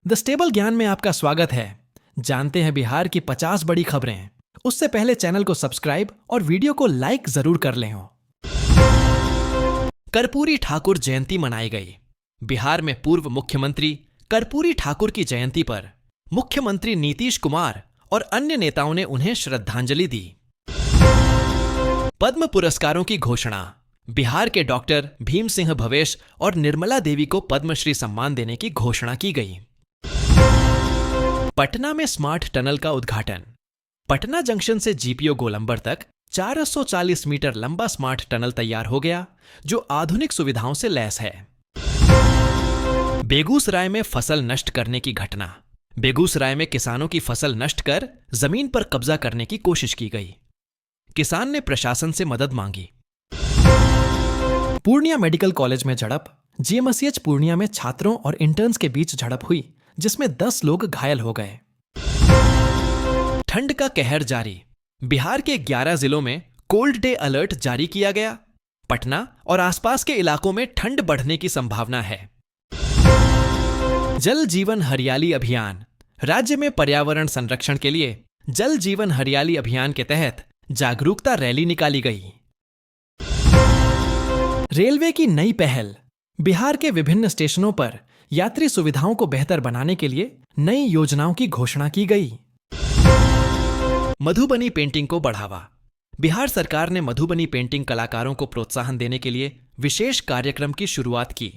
The stable ज्ञान में आपका स्वागत है। जानते हैं बिहार की 50 बड़ी खबरें। उससे पहले चैनल को सब्सक्राइब और वीडियो को लाइक जरूर कर लें। कर्पूरी ठाकुर जयंती मनाई गई। बिहार में पूर्व मुख्यमंत्री कर्पूरी ठाकुर की जयंती पर मुख्यमंत्री नीतीश कुमार और अन्य नेताओं ने उन्हें श्रद्धांजलि दी। पद्म पुरस्कारों की घोषणा। बिहार के डॉक्टर भीम सिंह भवेश और निर्मला देवी को पद्मश्री सम्मान देने की घोषणा की गई। पटना में स्मार्ट टनल का उद्घाटन। पटना जंक्शन से जीपीओ गोलंबर तक 440 मीटर लंबा स्मार्ट टनल तैयार हो गया, जो आधुनिक सुविधाओं से लैस है। बेगूसराय में फसल नष्ट करने की घटना। बेगूसराय में किसानों की फसल नष्ट कर जमीन पर कब्जा करने की कोशिश की गई। किसान ने प्रशासन से मदद मांगी। पूर्णिया मेडिकल कॉलेज में झड़प। जीएमसीएच पूर्णिया में छात्रों और इंटर्न्स के बीच झड़प हुई, जिसमें 10 लोग घायल हो गए। ठंड का कहर जारी। बिहार के 11 जिलों में कोल्ड डे अलर्ट जारी किया गया। पटना और आसपास के इलाकों में ठंड बढ़ने की संभावना है। जल जीवन हरियाली अभियान। राज्य में पर्यावरण संरक्षण के लिए जल जीवन हरियाली अभियान के तहत जागरूकता रैली निकाली गई। रेलवे की नई पहल। बिहार के विभिन्न स्टेशनों पर यात्री सुविधाओं को बेहतर बनाने के लिए नई योजनाओं की घोषणा की गई। मधुबनी पेंटिंग को बढ़ावा। बिहार सरकार ने मधुबनी पेंटिंग कलाकारों को प्रोत्साहन देने के लिए विशेष कार्यक्रम की शुरुआत की।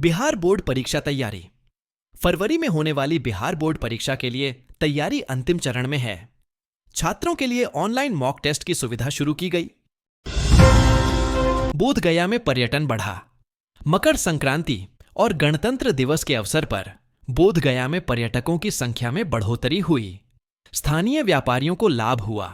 बिहार बोर्ड परीक्षा तैयारी। फरवरी में होने वाली बिहार बोर्ड परीक्षा के लिए तैयारी अंतिम चरण में है। छात्रों के लिए ऑनलाइन मॉक टेस्ट की सुविधा शुरू की गई। बोधगया में पर्यटन बढ़ा। मकर संक्रांति और गणतंत्र दिवस के अवसर पर बोधगया में पर्यटकों की संख्या में बढ़ोतरी हुई। स्थानीय व्यापारियों को लाभ हुआ।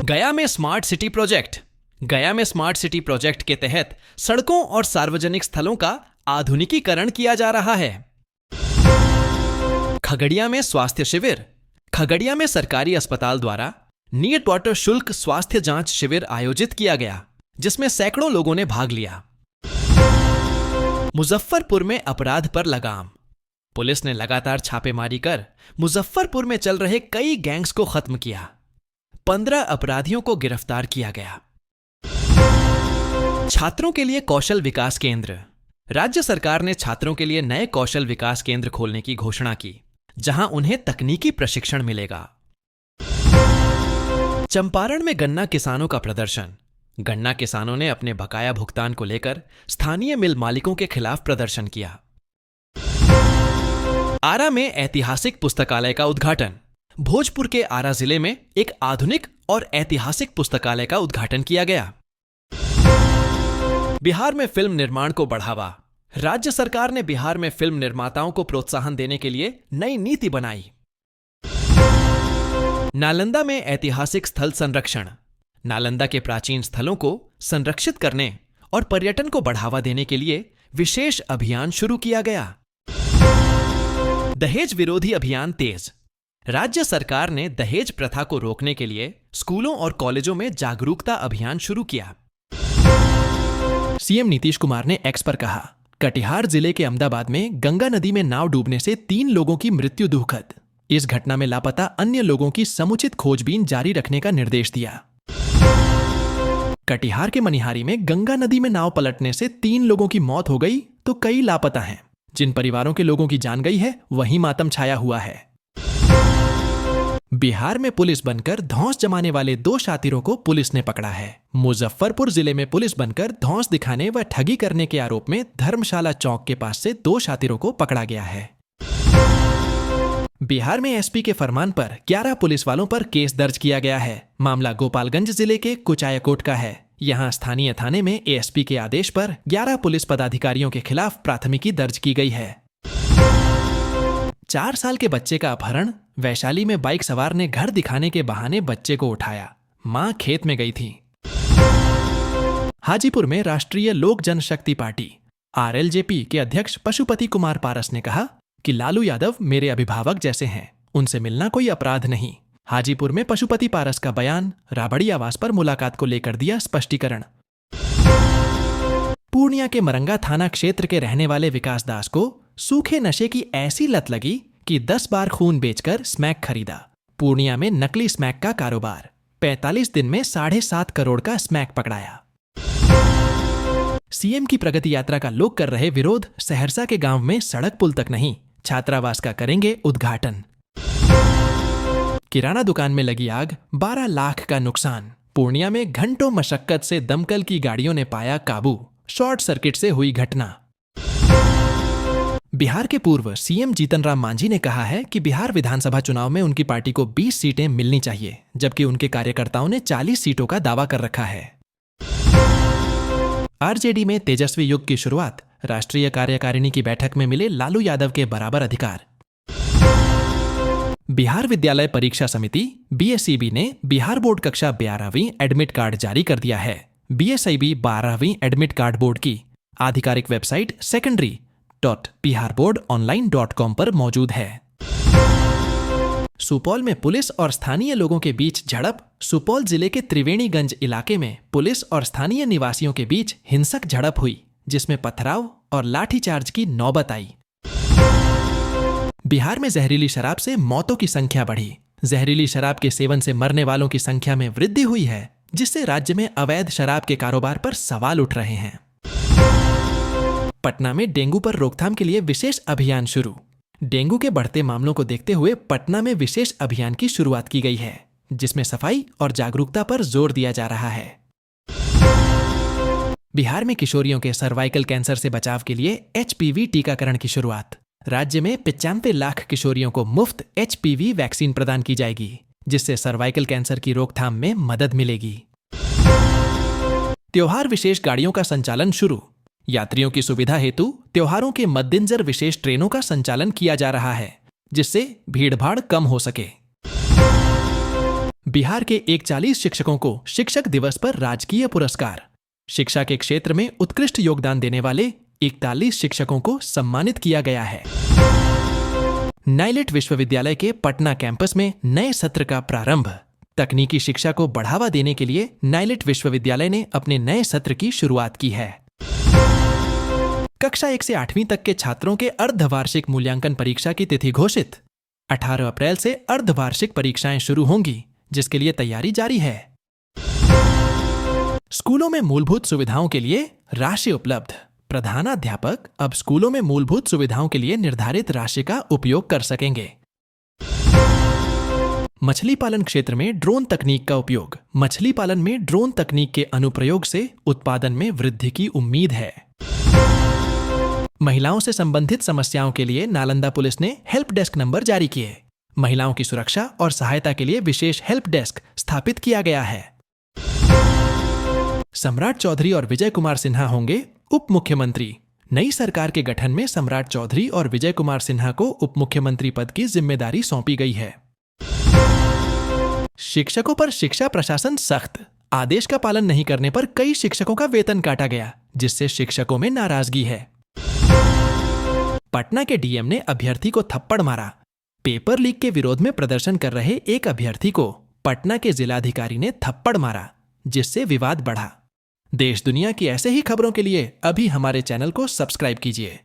गया में स्मार्ट सिटी प्रोजेक्ट। गया में स्मार्ट सिटी प्रोजेक्ट के तहत सड़कों और सार्वजनिक स्थलों का आधुनिकीकरण किया जा रहा है। खगड़िया में स्वास्थ्य शिविर। खगड़िया में सरकारी अस्पताल द्वारा नीट वाटर शुल्क स्वास्थ्य जांच शिविर आयोजित किया गया, जिसमें सैकड़ों लोगों ने भाग लिया। मुजफ्फरपुर में अपराध पर लगाम। पुलिस ने लगातार छापेमारी कर मुजफ्फरपुर में चल रहे कई गैंग्स को खत्म किया। 15 अपराधियों को गिरफ्तार किया गया। छात्रों के लिए कौशल विकास केंद्र। राज्य सरकार ने छात्रों के लिए नए कौशल विकास केंद्र खोलने की घोषणा की, जहां उन्हें तकनीकी प्रशिक्षण मिलेगा। चंपारण में गन्ना किसानों का प्रदर्शन। गन्ना किसानों ने अपने बकाया भुगतान को लेकर स्थानीय मिल मालिकों के खिलाफ प्रदर्शन किया। आरा में ऐतिहासिक पुस्तकालय का उद्घाटन। भोजपुर के आरा जिले में एक आधुनिक और ऐतिहासिक पुस्तकालय का उद्घाटन किया गया। बिहार में फिल्म निर्माण को बढ़ावा। राज्य सरकार ने बिहार में फिल्म निर्माताओं को प्रोत्साहन देने के लिए नई नीति बनाई। नालंदा में ऐतिहासिक स्थल संरक्षण। नालंदा के प्राचीन स्थलों को संरक्षित करने और पर्यटन को बढ़ावा देने के लिए विशेष अभियान शुरू किया गया। दहेज विरोधी अभियान तेज। राज्य सरकार ने दहेज प्रथा को रोकने के लिए स्कूलों और कॉलेजों में जागरूकता अभियान शुरू किया। सीएम नीतीश कुमार ने एक्स पर कहा, कटिहार जिले के अहमदाबाद में गंगा नदी में नाव डूबने से 3 लोगों की मृत्यु दुखद। इस घटना में लापता अन्य लोगों की समुचित खोजबीन जारी रखने का निर्देश दिया। कटिहार के मनिहारी में गंगा नदी में नाव पलटने से 3 लोगों की मौत हो गई तो कई लापता हैं। जिन परिवारों के लोगों की जान गई है, वहीं मातम छाया हुआ है। बिहार में पुलिस बनकर धौंस जमाने वाले 2 शातिरों को पुलिस ने पकड़ा है। मुजफ्फरपुर जिले में पुलिस बनकर धौंस दिखाने व ठगी करने के आरोप में धर्मशाला चौक के पास से 2 शातिरों को पकड़ा गया है। बिहार में एसपी के फरमान पर 11 पुलिस वालों पर केस दर्ज किया गया है। मामला गोपालगंज जिले के कुचायकोट का है। यहां स्थानीय थाने में एएसपी के आदेश पर 11 पुलिस पदाधिकारियों के खिलाफ प्राथमिकी दर्ज की गई है। 4 साल के बच्चे का अपहरण। वैशाली में बाइक सवार ने घर दिखाने के बहाने बच्चे को उठाया। मां खेत में गई थी। हाजीपुर में राष्ट्रीय लोक जनशक्ति पार्टी आरएलजेपी के अध्यक्ष पशुपति कुमार पारस ने कहा कि लालू यादव मेरे अभिभावक जैसे हैं, उनसे मिलना कोई अपराध नहीं। हाजीपुर में पशुपति पारस का बयान। राबड़ी आवास पर मुलाकात को लेकर दिया स्पष्टीकरण। पूर्णिया के मरंगा थाना क्षेत्र के रहने वाले विकास दास को सूखे नशे की ऐसी लत लगी कि 10 बार खून बेचकर स्मैक खरीदा। पूर्णिया में नकली स्मैक का कारोबार, 45 दिन में 7.5 करोड़ का स्मैक पकड़ाया। सीएम की प्रगति यात्रा का लोग कर रहे विरोध, सहरसा के गांव में सड़क पुल तक नहीं, छात्रावास का करेंगे उद्घाटन। किराना दुकान में लगी आग, 12 लाख का नुकसान। पूर्णिया में घंटों मशक्कत से दमकल की गाड़ियों ने पाया काबू, शॉर्ट सर्किट से हुई घटना। बिहार के पूर्व सीएम जीतन राम मांझी ने कहा है कि बिहार विधानसभा चुनाव में उनकी पार्टी को 20 सीटें मिलनी चाहिए, जबकि उनके कार्यकर्ताओं ने 40 सीटों का दावा कर रखा है। आरजेडी में तेजस्वी युग की शुरुआत, राष्ट्रीय कार्यकारिणी की बैठक में मिले लालू यादव के बराबर अधिकार। बिहार विद्यालय परीक्षा समिति बीएसईबी ने बिहार बोर्ड कक्षा 12वीं एडमिट कार्ड जारी कर दिया है। बीएसईबी 12वीं एडमिट कार्ड बोर्ड की आधिकारिक वेबसाइट secondary.biharboardonline.com पर मौजूद है। सुपौल में पुलिस और स्थानीय लोगों के बीच झड़प। सुपौल जिले के त्रिवेणीगंज इलाके में पुलिस और स्थानीय निवासियों के बीच हिंसक झड़प हुई, जिसमें पथराव और लाठीचार्ज की नौबत आई। बिहार में जहरीली शराब से मौतों की संख्या बढ़ी। जहरीली शराब के सेवन से मरने वालों की संख्या में वृद्धि हुई है, जिससे राज्य में अवैध शराब के कारोबार पर सवाल उठ रहे हैं। पटना में डेंगू पर रोकथाम के लिए विशेष अभियान शुरू। डेंगू के बढ़ते मामलों को देखते हुए पटना में विशेष अभियान की शुरुआत की गई है, जिसमें सफाई और जागरूकता पर जोर दिया जा रहा है। बिहार में किशोरियों के सर्वाइकल कैंसर से बचाव के लिए एचपीवी टीकाकरण की शुरुआत। राज्य में 95 लाख किशोरियों को मुफ्त एचपीवी वैक्सीन प्रदान की जाएगी, जिससे सर्वाइकल कैंसर की रोकथाम में मदद मिलेगी। त्योहार विशेष गाड़ियों का संचालन शुरू। यात्रियों की सुविधा हेतु त्योहारों के मद्देनजर विशेष ट्रेनों का संचालन किया जा रहा है, जिससे भीड़भाड़ कम हो सके। बिहार के 41 शिक्षकों को शिक्षक दिवस पर राजकीय पुरस्कार। शिक्षा के क्षेत्र में उत्कृष्ट योगदान देने वाले 41 शिक्षकों को सम्मानित किया गया है। नाइलेट विश्वविद्यालय के पटना कैंपस में नए सत्र का प्रारंभ। तकनीकी शिक्षा को बढ़ावा देने के लिए नाइलेट विश्वविद्यालय ने अपने नए सत्र की शुरुआत की है। कक्षा 1 से 8वीं तक के छात्रों के अर्धवार्षिक मूल्यांकन परीक्षा की तिथि घोषित। 18 अप्रैल से अर्धवार्षिक परीक्षाएं शुरू होंगी, जिसके लिए तैयारी जारी है। स्कूलों में मूलभूत सुविधाओं के लिए राशि उपलब्ध। प्रधानाध्यापक अब स्कूलों में मूलभूत सुविधाओं के लिए निर्धारित राशि का उपयोग कर सकेंगे। मछली पालन क्षेत्र में ड्रोन तकनीक का उपयोग। मछली पालन में ड्रोन तकनीक के अनुप्रयोग से उत्पादन में वृद्धि की उम्मीद है। महिलाओं से संबंधित समस्याओं के लिए नालंदा पुलिस ने हेल्प डेस्क नंबर जारी किए। महिलाओं की सुरक्षा और सहायता के लिए विशेष हेल्प डेस्क स्थापित किया गया है। सम्राट चौधरी और विजय कुमार सिन्हा होंगे उप मुख्यमंत्री। नई सरकार के गठन में सम्राट चौधरी और विजय कुमार सिन्हा को उप मुख्यमंत्री पद की जिम्मेदारी सौंपी गई है। शिक्षकों पर शिक्षा प्रशासन सख्त। आदेश का पालन नहीं करने पर कई शिक्षकों का वेतन काटा गया, जिससे शिक्षकों में नाराजगी है। पटना के डीएम ने अभ्यर्थी को थप्पड़ मारा। पेपर लीक के विरोध में प्रदर्शन कर रहे एक अभ्यर्थी को पटना के जिलाधिकारी ने थप्पड़ मारा, जिससे विवाद बढ़ा। देश दुनिया की ऐसे ही खबरों के लिए अभी हमारे चैनल को सब्सक्राइब कीजिए।